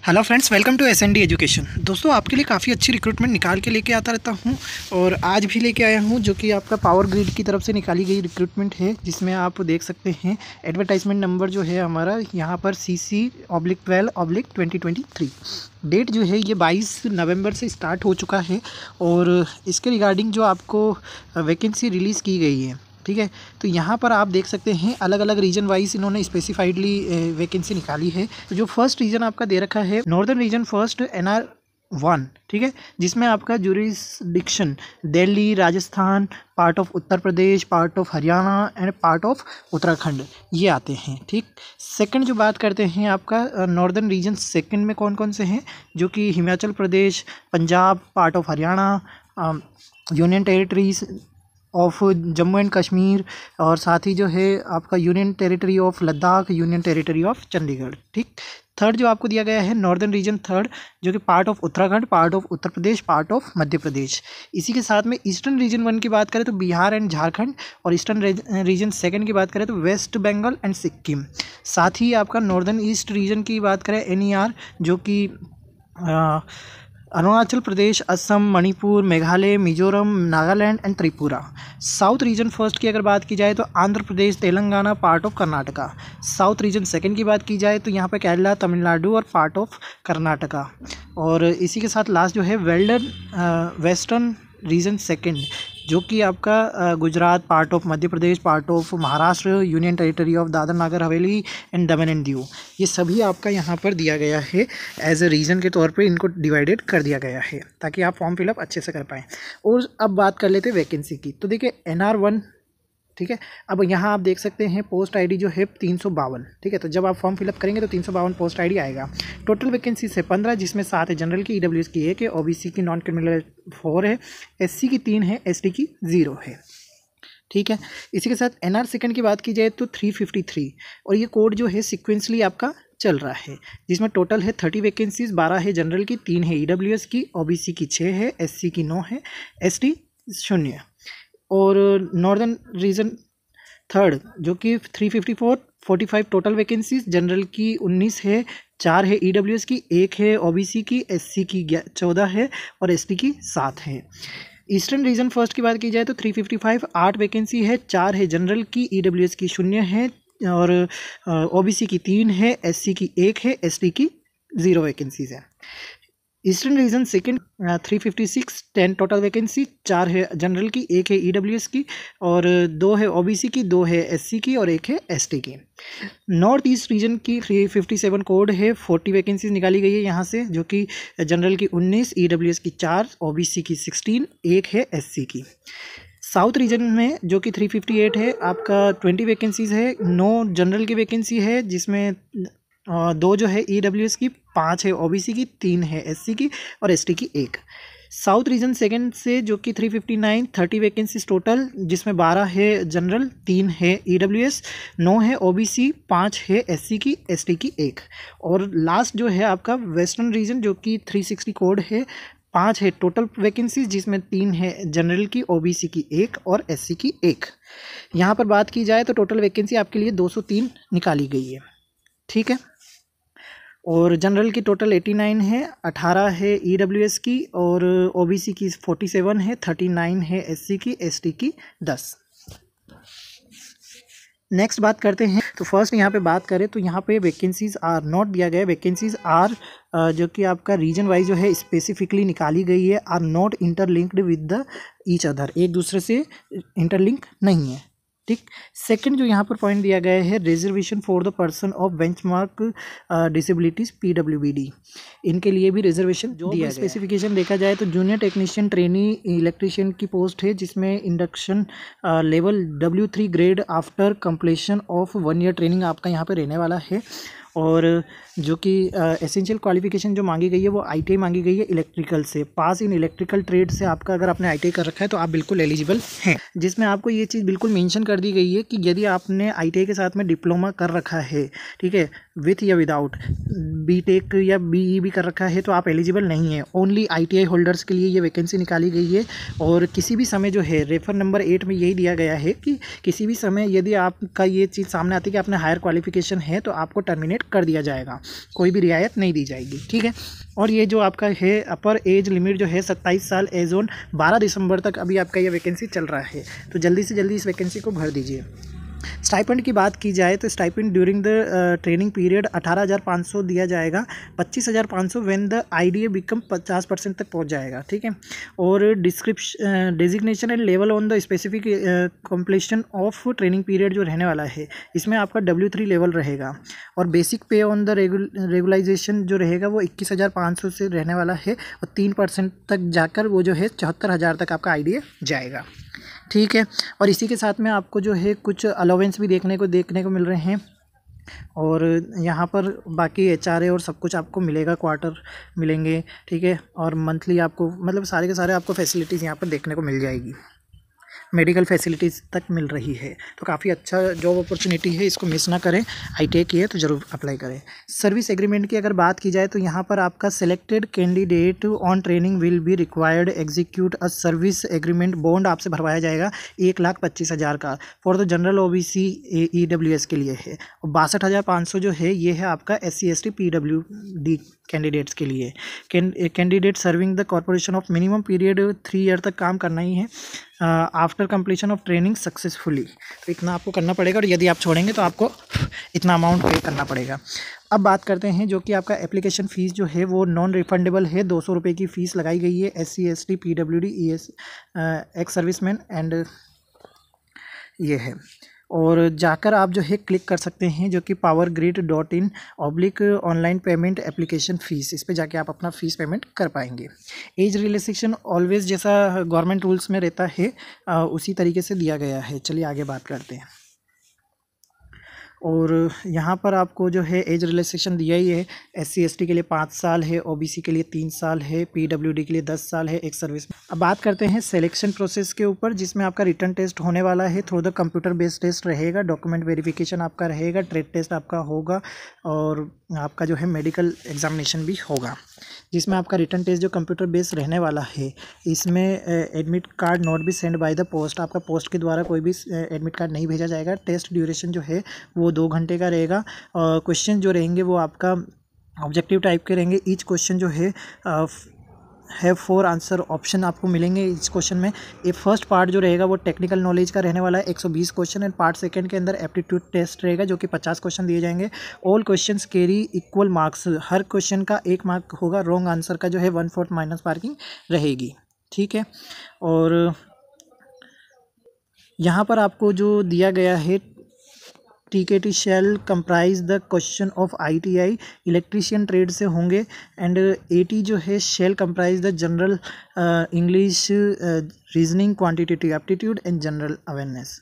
Hello friends, welcome to SND education. दोस्तों, आपके लिए काफ़ी अच्छी रिक्रूटमेंट निकाल के लेके आता रहता हूं और आज भी लेके आया हूं, जो कि आपका पावर ग्रिड की तरफ से निकाली गई रिक्रूटमेंट है, जिसमें आप देख सकते हैं एडवर्टाइजमेंट नंबर जो है हमारा यहाँ पर CC/12/2023। डेट जो है ये 22 नवंबर से स्टार्ट हो चुका है और इसके रिगार्डिंग जो आपको वैकेंसी रिलीज़ की गई है, ठीक है। तो यहाँ पर आप देख सकते हैं अलग अलग रीजन वाइज इन्होंने स्पेसिफाइडली वैकेंसी निकाली है। तो जो फर्स्ट रीजन आपका दे रखा है नॉर्दर्न रीजन फर्स्ट NR1, ठीक है, जिसमें आपका jurisdiction Delhi, Rajasthan, part of Uttar Pradesh, part of Haryana and part of Uttarakhand ये आते हैं, ठीक। सेकंड जो बात करते हैं आपका नॉर्दर्न रीजन सेकंड में कौन कौन से हैं, जो कि Himachal Pradesh, Punjab, part of Haryana, union territories of Jammu and Kashmir और साथ ही जो है आपका union territory of Ladakh, union territory of Chandigarh, ठीक। थर्ड जो आपको दिया गया है नॉर्दर्न रीजन थर्ड, जो कि part of Uttarakhand, part of Uttar Pradesh, part of Madhya Pradesh. इसी के साथ में ईस्टर्न रीजन 1 की बात करें तो बिहार एंड झारखंड, और ईस्टर्न रीजन सेकंड की बात करें तो वेस्ट बंगाल एंड सिक्किम। साथ ही आपका नॉर्दर्न ईस्ट रीजन की बात करें NER, जो कि Arunachal Pradesh, Assam, Manipur, Meghalaya, Mizoram, Nagaland and Tripura. South region first की अगर बात की जाए तो Andhra Pradesh, Telangana, part of Karnataka. South region second की बात की जाए तो यहाँ पे केरला, तमिलनाडु और पार्ट ऑफ कर्नाटका। और इसी के साथ लास्ट जो है वेस्टर्न रीजन सेकंड, जो कि आपका Gujarat, part of Madhya Pradesh, part of Maharashtra, union territory of Dadra Nagar Haveli and Daman and Diu. ये सभी आपका यहाँ पर दिया गया है एज ए रीजन के तौर पे, इनको डिवाइडेड कर दिया गया है ताकि आप फॉर्म फिलअप अच्छे से कर पाएँ। और अब बात कर लेते हैं वैकेंसी की। तो देखिए NR1, ठीक है। अब यहाँ आप देख सकते हैं पोस्ट आईडी जो है 352, ठीक है। तो जब आप फॉर्म फिलअप करेंगे तो 352 पोस्ट आईडी आएगा। टोटल वैकेंसी से 15, जिसमें 7 है जनरल की, EWS की 1 है, OBC की नॉन क्रिमिनल 4 है, SC की 3 है, ST की 0 है, ठीक है। इसी के साथ NR सेकंड की बात की जाए तो 353, और ये कोड जो है सिक्वेंसली आपका चल रहा है, जिसमें टोटल है 30 वैकेंसीज। 12 है जनरल की, 3 है EWS की, OBC की 6 है, SC की 9 है, ST 0। और नॉर्दर्न रीजन थर्ड जो कि 354, 45 टोटल वैकेंसीज। जनरल की 19 है, 4 है EWS की, 1 है OBC की, SC की 14 है और ST की 7 है। ईस्टर्न रीजन फर्स्ट की बात की जाए तो 355, 8 वैकेंसी है, 4 है जनरल की, EWS की 0 है और OBC की 3 है, SC की 1 है, ST की 0 वैकेंसीज है। Eastern region second 356, 10 total vacancy, 4 है जनरल की, 1 है EWS की और 2 है OBC की, 2 है SC की और 1 है ST की। नॉर्थ ईस्ट रीजन की 357 कोड है, 40 वैकेंसीज निकाली गई है यहाँ से, जो कि जनरल की 19, EWS की 4, OBC की 16, 1 है SC की। साउथ रीजन में जो कि 358 है, आपका 20 वैकेंसीज है, 9 जनरल की वैकेंसी है, जिसमें 2 जो है EWS की, 5 है OBC की, 3 है SC की और ST की 1। साउथ रीजन सेकंड से जो कि 359, 30 वैकेंसीज टोटल, जिसमें 12 है जनरल, 3 है EWS, 9 है OBC, 5 है SC की, ST की 1। और लास्ट जो है आपका वेस्टर्न रीजन, जो कि 360 कोड है, 5 है टोटल वैकेंसीज, जिसमें 3 है जनरल की, OBC की 1 और SC की 1। यहाँ पर बात की जाए तो टोटल वैकेंसी आपके लिए 203 निकाली गई है, ठीक है। और जनरल की टोटल 89 है, 18 है EWS की और OBC की 47 है, 39 है SC की, ST की 10। नेक्स्ट बात करते हैं तो फर्स्ट यहाँ पे बात करें तो यहाँ पे वैकेंसीज आर नॉट दिया गया है। वैकेंसीज आर जो कि आपका रीजन वाइज जो है स्पेसिफिकली निकाली गई है, are not interlinked with the each other, एक दूसरे से इंटरलिंक नहीं है, ठीक। सेकंड जो यहाँ पर पॉइंट दिया गया है, reservation for the person of benchmark disabilities PWBD, इनके लिए भी रिजर्वेशन दिया गया है। स्पेसिफिकेशन देखा जाए तो जूनियर टेक्नीशियन ट्रेनी इलेक्ट्रीशियन की पोस्ट है, जिसमें induction level W3 grade after completion of 1 ear training आपका यहाँ पे रहने वाला है। और जो कि एसेंशियल क्वालिफिकेशन जो मांगी गई है वो ITI मांगी गई है इलेक्ट्रिकल से, पास इन इलेक्ट्रिकल ट्रेड से आपका अगर आपने ITI कर रखा है तो आप बिल्कुल एलिजिबल हैं। जिसमें आपको ये चीज़ बिल्कुल मेंशन कर दी गई है कि यदि आपने ITI के साथ में डिप्लोमा कर रखा है, ठीक है, विथ या विदाउट बीटेक या बीई भी कर रखा है तो आप एलिजिबल नहीं है। ओनली आईटीआई होल्डर्स के लिए ये वैकेंसी निकाली गई है। और किसी भी समय जो है रेफर नंबर 8 में यही दिया गया है कि किसी भी समय यदि आपका ये चीज़ सामने आती है कि आपने हायर क्वालिफिकेशन है तो आपको टर्मिनेट कर दिया जाएगा, कोई भी रियायत नहीं दी जाएगी, ठीक है। और ये जो आपका है अपर एज लिमिट जो है 27 साल एज ऑन 12 दिसंबर तक अभी आपका ये वैकेंसी चल रहा है, तो जल्दी से जल्दी इस वैकेंसी को भर दीजिए। स्टाइपेंड की बात की जाए तो stipend during the training period 18,500 दिया जाएगा, 25,500 व्हेन द आईडीए बिकम 50% तक पहुंच जाएगा, ठीक है। और description designation and level on the specific completion of training period जो रहने वाला है इसमें आपका W3 लेवल रहेगा। और बेसिक पे ऑन द रेगुलाइजेशन जो रहेगा वो 21,500 से रहने वाला है और 3% तक जाकर वो जो है 74,000 तक आपका आईडीए जाएगा, ठीक है। और इसी के साथ में आपको जो है कुछ अलाउंस भी देखने को मिल रहे हैं। और यहाँ पर बाकी एचआरए और सब कुछ आपको मिलेगा, क्वार्टर मिलेंगे, ठीक है। और मंथली आपको मतलब सारे के सारे आपको फैसिलिटीज़ यहाँ पर देखने को मिल जाएगी, मेडिकल फैसिलिटीज़ तक मिल रही है। तो काफ़ी अच्छा जॉब अपॉर्चुनिटी है, इसको मिस ना करें। आईटीआई की है तो ज़रूर अप्लाई करें। सर्विस एग्रीमेंट की अगर बात की जाए तो यहाँ पर आपका selected candidate on training will be required execute a service agreement bond आपसे भरवाया जाएगा 1,25,000 का for the general OBC EWS के लिए है। और 62,500 जो है ये है आपका SC ST PWD कैंडिडेट्स के लिए। Candidate serving the corporation of minimum period 3 year तक काम करना ही है after completion of training successfully, तो इतना आपको करना पड़ेगा। और यदि आप छोड़ेंगे तो आपको इतना अमाउंट पे करना पड़ेगा। अब बात करते हैं जो कि आपका एप्लीकेशन फ़ीस जो है वो नॉन रिफंडेबल है, 200 रुपये की फ़ीस लगाई गई है SC ST PWD ES ex serviceman and ये है। और जाकर आप जो है क्लिक कर सकते हैं जो कि powergrid.in/ online payment application fees, इस पे जाके आप अपना फ़ीस पेमेंट कर पाएंगे। एज रिलैक्सेशन ऑलवेज जैसा गवर्नमेंट रूल्स में रहता है उसी तरीके से दिया गया है। चलिए आगे बात करते हैं। और यहाँ पर आपको जो है एज रिलैक्सेशन दिया ही है। SC ST के लिए 5 साल है, OBC के लिए 3 साल है, PWD के लिए 10 साल है एक सर्विस में। अब बात करते हैं सिलेक्शन प्रोसेस के ऊपर, जिसमें आपका रिटन टेस्ट होने वाला है, through the computer based test रहेगा, डॉक्यूमेंट वेरिफिकेशन आपका रहेगा, ट्रेड टेस्ट आपका होगा और आपका जो है मेडिकल एग्जामिनेशन भी होगा, जिसमें आपका रिटन टेस्ट जो कंप्यूटर बेस्ड रहने वाला है इसमें admit card not be send by the post, आपका पोस्ट के द्वारा कोई भी एडमिट कार्ड नहीं भेजा जाएगा। टेस्ट ड्यूरेशन जो है वो 2 घंटे का रहेगा। क्वेश्चन जो रहेंगे वो आपका ऑब्जेक्टिव टाइप के रहेंगे। ईच क्वेश्चन जो है है 4 आंसर ऑप्शन आपको मिलेंगे इस क्वेश्चन में। ये फर्स्ट पार्ट जो रहेगा वो टेक्निकल नॉलेज का रहने वाला है, 120 क्वेश्चन। एंड पार्ट सेकंड के अंदर एप्टीट्यूड टेस्ट रहेगा जो कि 50 क्वेश्चन दिए जाएंगे। All questions carry equal marks, हर क्वेश्चन का 1 मार्क होगा। रॉन्ग आंसर का जो है 1/4 माइनस मार्किंग रहेगी, ठीक है। और यहाँ पर आपको जो दिया गया है TKT shall comprise the question of ITI electrician trade से होंगे। एंड 80 जो है shall comprise the general English reasoning quantitative aptitude and general awareness.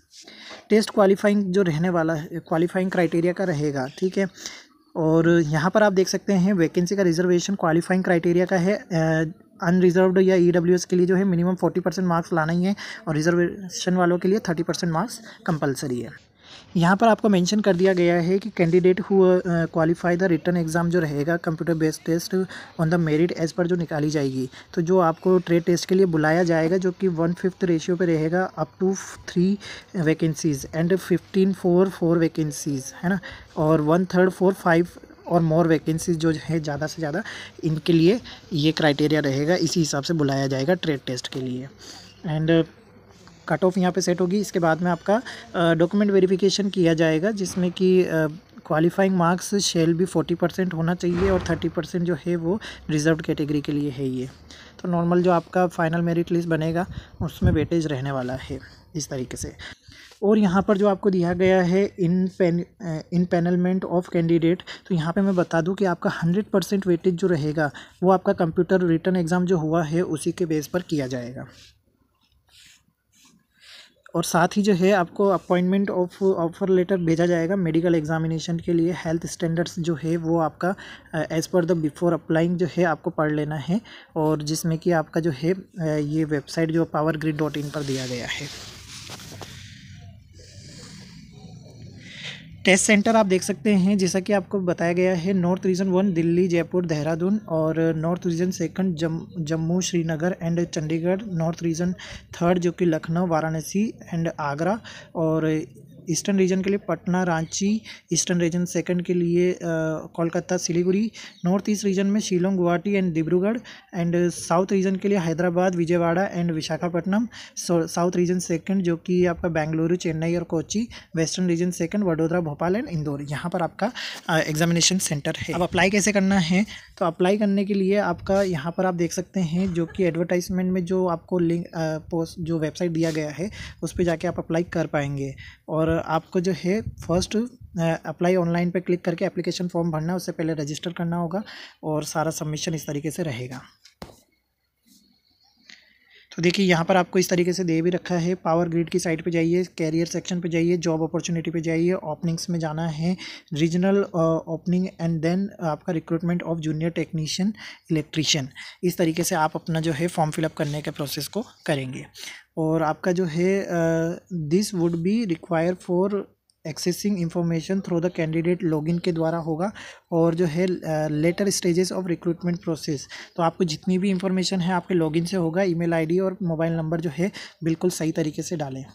Test qualifying जो रहने वाला है क्वालिफाइंग क्राइटेरिया का रहेगा, ठीक है। और यहाँ पर आप देख सकते हैं वैकेंसी का रिजर्वेशन क्वालिफाइंग क्राइटेरिया का है। अनरिजर्व्ड या EWS के लिए जो है मिनिमम 40% मार्क्स लाना ही है और रिजर्वेशन वालों के लिए 30% मार्क्स कंपलसरी है। यहाँ पर आपको मेंशन कर दिया गया है कि candidate who qualify the written exam जो रहेगा computer based test on the merit as पर जो निकाली जाएगी, तो जो आपको ट्रेड टेस्ट के लिए बुलाया जाएगा जो कि 1/5 रेशियो पे रहेगा up to 3 vacancies and 15 for 4 vacancies, है ना। और 1/3 फॉर 5 और मोर वैकेंसीज जो है ज़्यादा से ज़्यादा, इनके लिए ये क्राइटेरिया रहेगा, इसी हिसाब से बुलाया जाएगा ट्रेड टेस्ट के लिए। एंड कट ऑफ यहाँ पे सेट होगी। इसके बाद में आपका डॉक्यूमेंट वेरिफिकेशन किया जाएगा जिसमें कि क्वालिफाइंग मार्क्स शेल भी 40% होना चाहिए और 30% जो है वो रिजर्व्ड कैटेगरी के लिए है। ये तो नॉर्मल जो आपका फाइनल मेरिट लिस्ट बनेगा उसमें वेटेज रहने वाला है इस तरीके से। और यहाँ पर जो आपको दिया गया है इन पैनलमेंट ऑफ कैंडिडेट, तो यहाँ पे मैं बता दूँ कि आपका 100% वेटेज जो रहेगा वो आपका कंप्यूटर रिटन एग्ज़ाम जो हुआ है उसी के बेस पर किया जाएगा। और साथ ही जो है आपको अपॉइंटमेंट ऑफर लेटर भेजा जाएगा मेडिकल एग्जामिनेशन के लिए। हेल्थ स्टैंडर्ड्स जो है वो आपका as per the before applying जो है आपको पढ़ लेना है, और जिसमें कि आपका जो है ये वेबसाइट जो powergrid.in पर दिया गया है। टेस्ट सेंटर आप देख सकते हैं, जैसा कि आपको बताया गया है, नॉर्थ रीजन 1 दिल्ली, जयपुर, देहरादून, और north region 2 Jammu, Srinagar and Chandigarh, north region 3 जो कि लखनऊ, वाराणसी एंड आगरा, और ईस्टर्न रीजन के लिए पटना, रांची, ईस्टर्न रीजन 2 के लिए Kolkata, Siliguri, north east region में Shillong, Guwahati and Dibrugarh, and south region के लिए Hyderabad, Vijayawada and Visakhapatnam, south region 2 जो कि आपका बेंगलुरु, चेन्नई और Kochi, western region 2 Vadodara, Bhopal and Indore. यहाँ पर आपका एग्जामिनेशन सेंटर है। अब अप्लाई कैसे करना है, तो अप्लाई करने के लिए आपका यहाँ पर आप देख सकते हैं, जो कि एडवर्टाइजमेंट में जो आपको लिंक पोस्ट जो वेबसाइट दिया गया है उस पर जाके आप अप्लाई कर पाएंगे। और आपको जो है फर्स्ट अप्लाई ऑनलाइन पे क्लिक करके एप्लीकेशन फॉर्म भरना है, उससे पहले रजिस्टर करना होगा और सारा सबमिशन इस तरीके से रहेगा। तो देखिए यहाँ पर आपको इस तरीके से दे भी रखा है। पावर ग्रिड की साइट पे जाइए, कैरियर सेक्शन पे जाइए, जॉब अपॉर्चुनिटी पे जाइए, ओपनिंग्स में जाना है, रीजनल ओपनिंग एंड देन आपका recruitment of junior technician, electrician. इस तरीके से आप अपना जो है फॉर्म फिलअप करने के प्रोसेस को करेंगे। और आपका जो है this would be require for accessing information through the candidate login के द्वारा होगा। और जो है later stages of recruitment process, तो आपको जितनी भी इंफॉर्मेशन है आपके लॉगिन से होगा। ईमेल आईडी और मोबाइल नंबर जो है बिल्कुल सही तरीके से डालें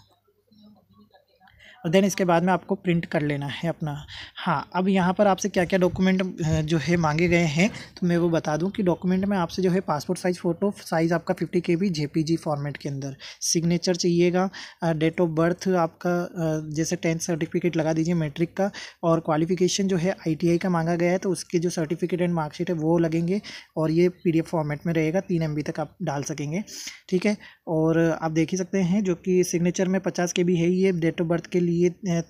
और देन इसके बाद में आपको प्रिंट कर लेना है अपना। हाँ, अब यहाँ पर आपसे क्या क्या डॉक्यूमेंट जो है मांगे गए हैं, तो मैं वो बता दूं कि डॉक्यूमेंट में आपसे जो है पासपोर्ट साइज़ फ़ोटो, साइज़ आपका 50 KB JPG फॉर्मेट के अंदर, सिग्नेचर चाहिएगा, डेट ऑफ बर्थ आपका जैसे 10th सर्टिफिकेट लगा दीजिए मैट्रिक का, और क्वालिफिकेशन जो है ITI का मांगा गया है तो उसके जो सर्टिफिकेट एंड मार्कशीट है वो लगेंगे, और ये PDF फॉर्मेट में रहेगा, 3 MB तक आप डाल सकेंगे। ठीक है, और आप देख ही सकते हैं जो कि सिग्नेचर में 50 KB है, ये डेट ऑफ बर्थ के लिए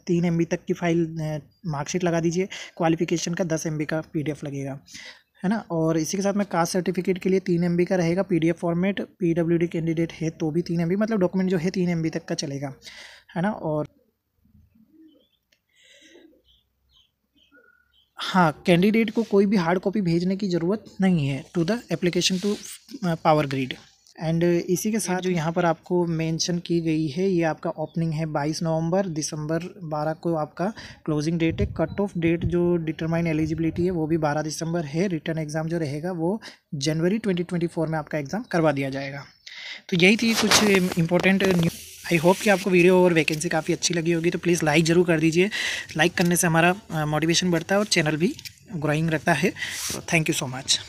3 MB तक की फाइल मार्कशीट लगा दीजिए, क्वालिफिकेशन का 10 MB का PDF लगेगा, है ना। और इसी के साथ में कास्ट सर्टिफिकेट के लिए 3 MB का रहेगा PDF फॉर्मेट, PWD कैंडिडेट है तो भी 3 MB, मतलब डॉक्यूमेंट जो है 3 MB तक का चलेगा, है ना। और हाँ, कैंडिडेट को कोई भी हार्ड कॉपी भेजने की ज़रूरत नहीं है to the application to power grid. And इसी के साथ जो यहाँ पर आपको मेंशन की गई है, ये आपका ओपनिंग है 22 नवंबर, दिसंबर 12 को आपका क्लोजिंग डेट है। कट ऑफ डेट जो डिटरमाइन एलिजिबिलिटी है वो भी 12 दिसंबर है। रिटर्न एग्ज़ाम जो रहेगा वो जनवरी 2024 में आपका एग्ज़ाम करवा दिया जाएगा। तो यही थी कुछ इंपॉर्टेंट न्यूज़। आई होप कि आपको वीडियो और वैकेंसी काफ़ी अच्छी लगी होगी, तो प्लीज़ लाइक ज़रूर कर दीजिए। लाइक करने से हमारा मोटिवेशन बढ़ता है और चैनल भी ग्रोइंग रहता है। तो थैंक यू सो मच।